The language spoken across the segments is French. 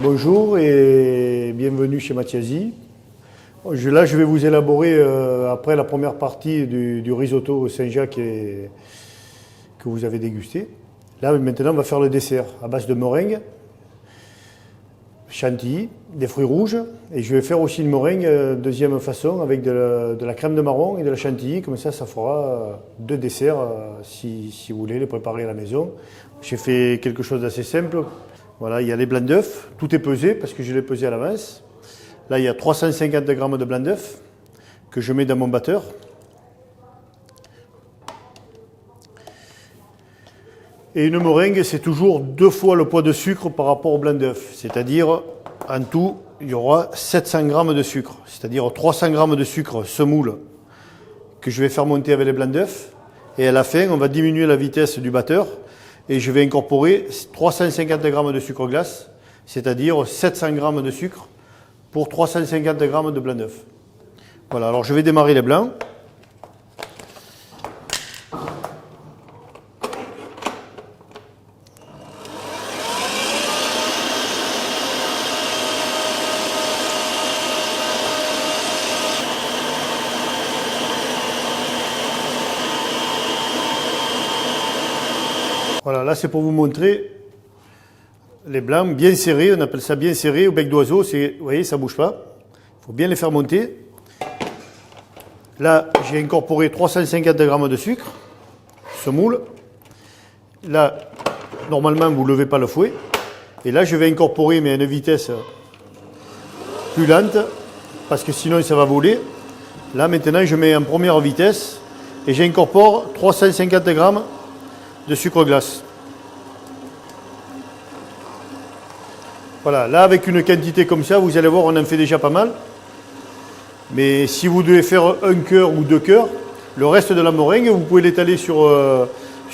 Bonjour et bienvenue chez Mathiasi. Là, je vais vous élaborer, après la première partie du risotto Saint-Jacques que vous avez dégusté. Là, maintenant, on va faire le dessert à base de meringue, chantilly, des fruits rouges. Et je vais faire aussi une meringue deuxième façon avec de la crème de marron et de la chantilly. Comme ça fera deux desserts si vous voulez les préparer à la maison. J'ai fait quelque chose d'assez simple. Voilà, il y a les blancs d'œufs. Tout est pesé parce que je l'ai pesé à l'avance. Là, il y a 350 g de blanc d'œuf que je mets dans mon batteur. Et une meringue, c'est toujours 2 fois le poids de sucre par rapport au blanc d'œuf. C'est-à-dire, en tout, il y aura 700 g de sucre. C'est-à-dire 300 g de sucre semoule que je vais faire monter avec les blancs d'œuf. Et à la fin, on va diminuer la vitesse du batteur. Et je vais incorporer 350 g de sucre glace, c'est-à-dire 700 g de sucre pour 350 g de blanc d'œuf. Voilà, alors je vais démarrer les blancs. Voilà, là c'est pour vous montrer les blancs bien serrés, on appelle ça bien serré au bec d'oiseau, vous voyez, ça ne bouge pas. Il faut bien les faire monter. Là, j'ai incorporé 350 g de sucre, semoule. Là, normalement, vous ne levez pas le fouet. Et là, je vais incorporer, mais à une vitesse plus lente, parce que sinon ça va voler. Là, maintenant, je mets en première vitesse et j'incorpore 350 g de sucre glace. Voilà, là avec une quantité comme ça, vous allez voir, on en fait déjà pas mal. Mais si vous devez faire un cœur ou 2 cœurs, le reste de la meringue, vous pouvez l'étaler sur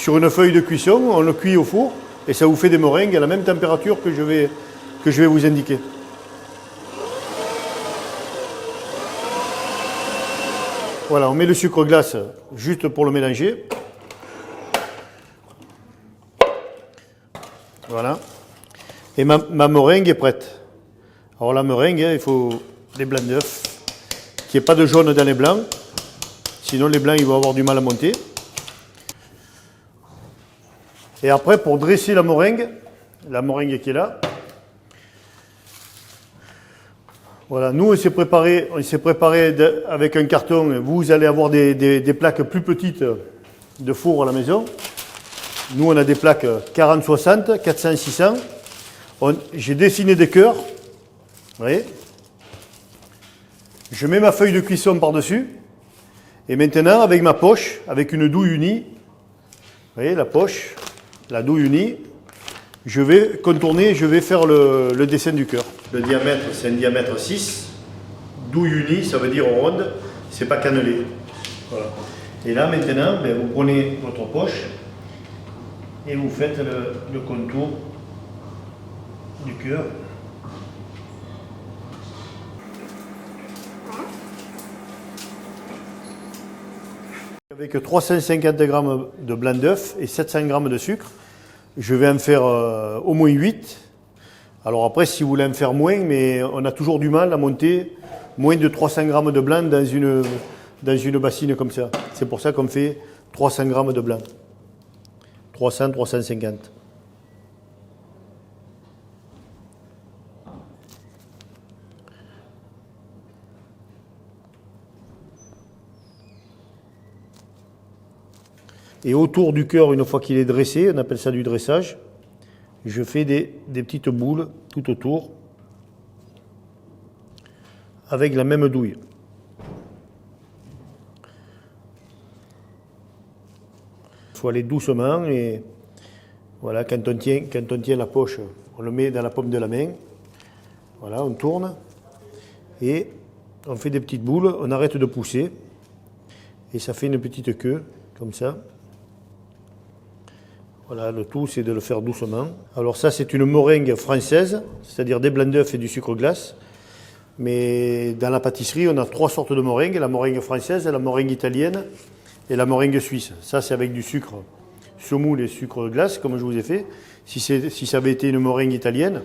une feuille de cuisson, on le cuit au four, et ça vous fait des meringues à la même température que je vais vous indiquer. Voilà, on met le sucre glace juste pour le mélanger. Voilà. Et ma meringue est prête. Alors la meringue, il faut des blancs d'œufs, qu'il n'y ait pas de jaune dans les blancs, sinon les blancs ils vont avoir du mal à monter. Et après, pour dresser la meringue qui est là, voilà, nous on s'est préparé avec un carton. Vous allez avoir des plaques plus petites de four à la maison. Nous, on a des plaques 40-60, 400-600. J'ai dessiné des cœurs. Vous voyez ? Je mets ma feuille de cuisson par-dessus. Et maintenant, avec ma poche, avec une douille unie, vous voyez, la poche, la douille unie, je vais contourner, je vais faire le dessin du cœur. Le diamètre, c'est un diamètre 6. Douille unie, ça veut dire ronde, c'est pas cannelé. Voilà. Et là, maintenant, vous prenez votre poche. Et vous faites le contour du cœur. Avec 350 g de blanc d'œuf et 700 g de sucre, je vais en faire au moins 8. Alors après, si vous voulez en faire moins, mais on a toujours du mal à monter moins de 300 g de blanc dans une bassine comme ça. C'est pour ça qu'on fait 300 g de blanc. 300, 350. Et autour du cœur, une fois qu'il est dressé, on appelle ça du dressage, je fais des petites boules tout autour avec la même douille. Il faut aller doucement et voilà, quand on tient la poche, on le met dans la paume de la main. Voilà, on tourne et on fait des petites boules, on arrête de pousser et ça fait une petite queue comme ça. Voilà, le tout c'est de le faire doucement. Alors ça c'est une meringue française, c'est-à-dire des blancs d'œufs et du sucre glace. Mais dans la pâtisserie, on a 3 sortes de meringues, la meringue française, la meringue italienne et la meringue suisse. Ça, c'est avec du sucre semoule et sucre glace, comme je vous ai fait. Si ça avait été une meringue italienne,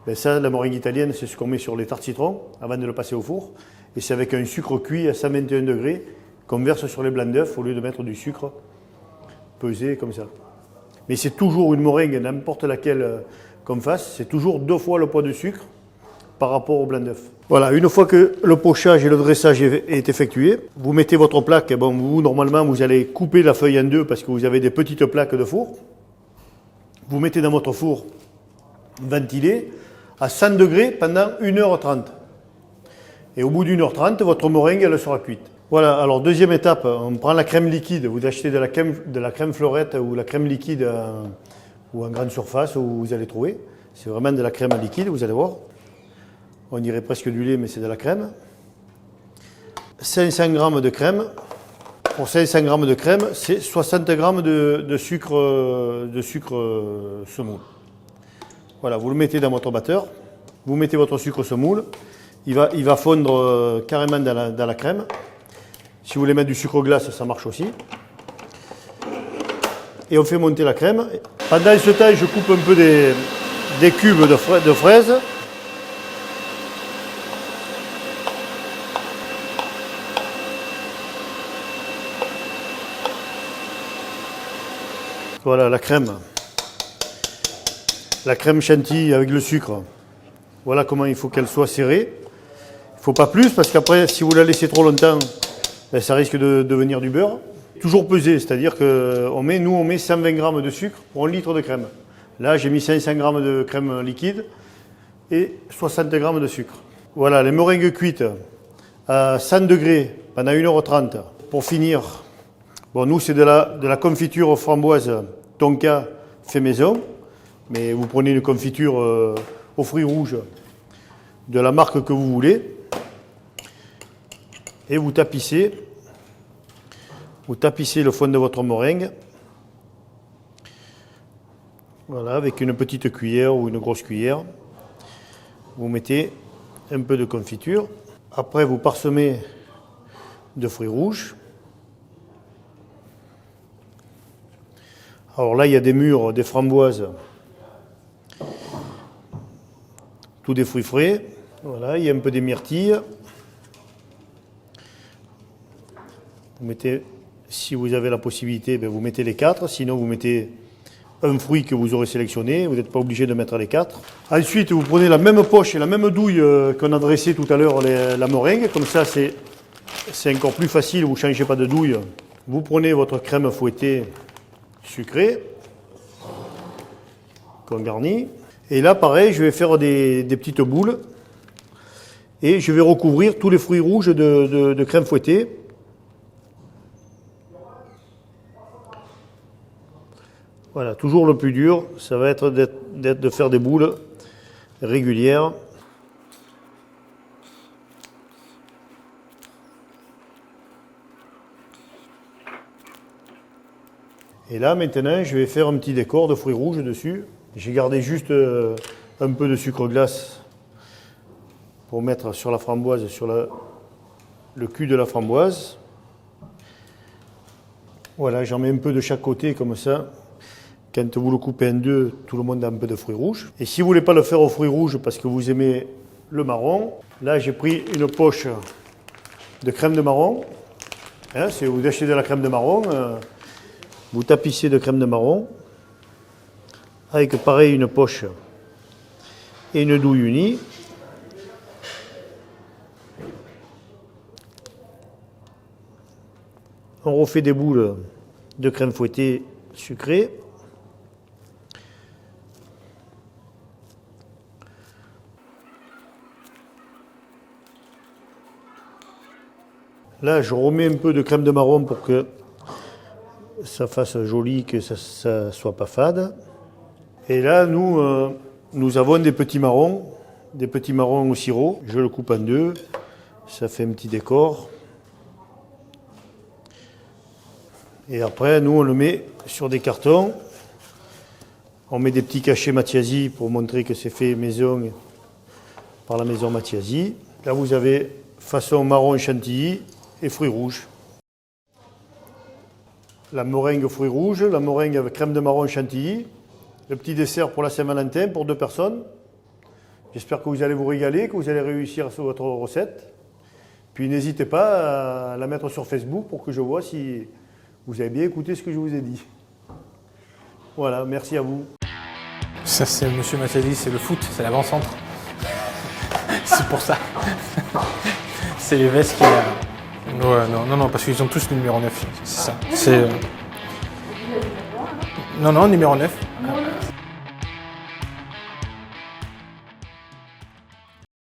Ben ça, la meringue italienne, c'est ce qu'on met sur les tartes citron avant de le passer au four. Et c'est avec un sucre cuit à 121 degrés qu'on verse sur les blancs d'œufs au lieu de mettre du sucre pesé comme ça. Mais c'est toujours une meringue, n'importe laquelle qu'on fasse, c'est toujours 2 fois le poids de sucre par rapport au blanc d'œuf. Voilà, une fois que le pochage et le dressage est effectué, vous mettez votre plaque. Bon, vous, normalement, vous allez couper la feuille en deux parce que vous avez des petites plaques de four. Vous mettez dans votre four ventilé à 100 degrés pendant 1h30. Et au bout d'1h30, votre meringue, elle sera cuite. Voilà, alors deuxième étape, on prend la crème liquide. Vous achetez de la crème fleurette ou la crème liquide ou en grande surface où vous allez trouver. C'est vraiment de la crème liquide, vous allez voir. On dirait presque du lait, mais c'est de la crème. 500 g de crème. Pour 500 g de crème, c'est 60 g de sucre semoule. Voilà, vous le mettez dans votre batteur. Vous mettez votre sucre semoule. Il va fondre carrément dans la crème. Si vous voulez mettre du sucre glace, ça marche aussi. Et on fait monter la crème. Pendant ce temps, je coupe un peu des cubes de fraises. Voilà la crème. La crème chantilly avec le sucre. Voilà comment il faut qu'elle soit serrée. Il ne faut pas plus parce qu'après, si vous la laissez trop longtemps, ben, ça risque de devenir du beurre. Toujours pesé, c'est-à-dire qu'on met 120 g de sucre pour 1 litre de crème. Là, j'ai mis 500 g de crème liquide et 60 g de sucre. Voilà, les meringues cuites à 100 degrés pendant 1h30. Pour finir, bon, nous, c'est de la confiture framboise tonka fait maison. Mais vous prenez une confiture aux fruits rouges de la marque que vous voulez et vous tapissez le fond de votre meringue. Voilà, avec une petite cuillère ou une grosse cuillère. Vous mettez un peu de confiture. Après, vous parsemez de fruits rouges. Alors là, il y a des mûres, des framboises. Tous des fruits frais. Voilà, il y a un peu des myrtilles. Vous mettez, si vous avez la possibilité, vous mettez les 4. Sinon, vous mettez un fruit que vous aurez sélectionné. Vous n'êtes pas obligé de mettre les 4. Ensuite, vous prenez la même poche et la même douille qu'on a dressé tout à l'heure, la meringue. Comme ça, c'est encore plus facile. Vous ne changez pas de douille. Vous prenez votre crème fouettée sucrée qu'on garnit. Et là, pareil, je vais faire des petites boules et je vais recouvrir tous les fruits rouges de crème fouettée. Voilà, toujours le plus dur, ça va être de faire des boules régulières. Et là, maintenant, je vais faire un petit décor de fruits rouges dessus. J'ai gardé juste un peu de sucre glace pour mettre sur la framboise, sur le cul de la framboise. Voilà, j'en mets un peu de chaque côté comme ça. Quand vous le coupez en deux, tout le monde a un peu de fruits rouges. Et si vous ne voulez pas le faire aux fruits rouges parce que vous aimez le marron, là j'ai pris une poche de crème de marron. Hein, si vous achetez de la crème de marron, vous tapissez de crème de marron. Avec pareil une poche et une douille unie. On refait des boules de crème fouettée sucrée. Là, je remets un peu de crème de marron pour que ça fasse joli, que ça ne soit pas fade. Et là, nous avons des petits marrons au sirop. Je le coupe en deux, ça fait un petit décor. Et après, nous, on le met sur des cartons. On met des petits cachets Mathiasi pour montrer que c'est fait maison par la maison Mathiasi. Là, vous avez façon marron chantilly et fruits rouges. La meringue fruits rouges, la meringue avec crème de marron chantilly. Le petit dessert pour la Saint-Valentin pour 2 personnes. J'espère que vous allez vous régaler, que vous allez réussir sur votre recette. Puis n'hésitez pas à la mettre sur Facebook pour que je vois si vous avez bien écouté ce que je vous ai dit. Voilà, merci à vous. Ça, c'est Monsieur Massadi, c'est le foot, c'est l'avant-centre. C'est pour ça. C'est les vestes qui... Ouais, non, parce qu'ils ont tous le numéro 9, c'est ça. C'est... Non, numéro 9.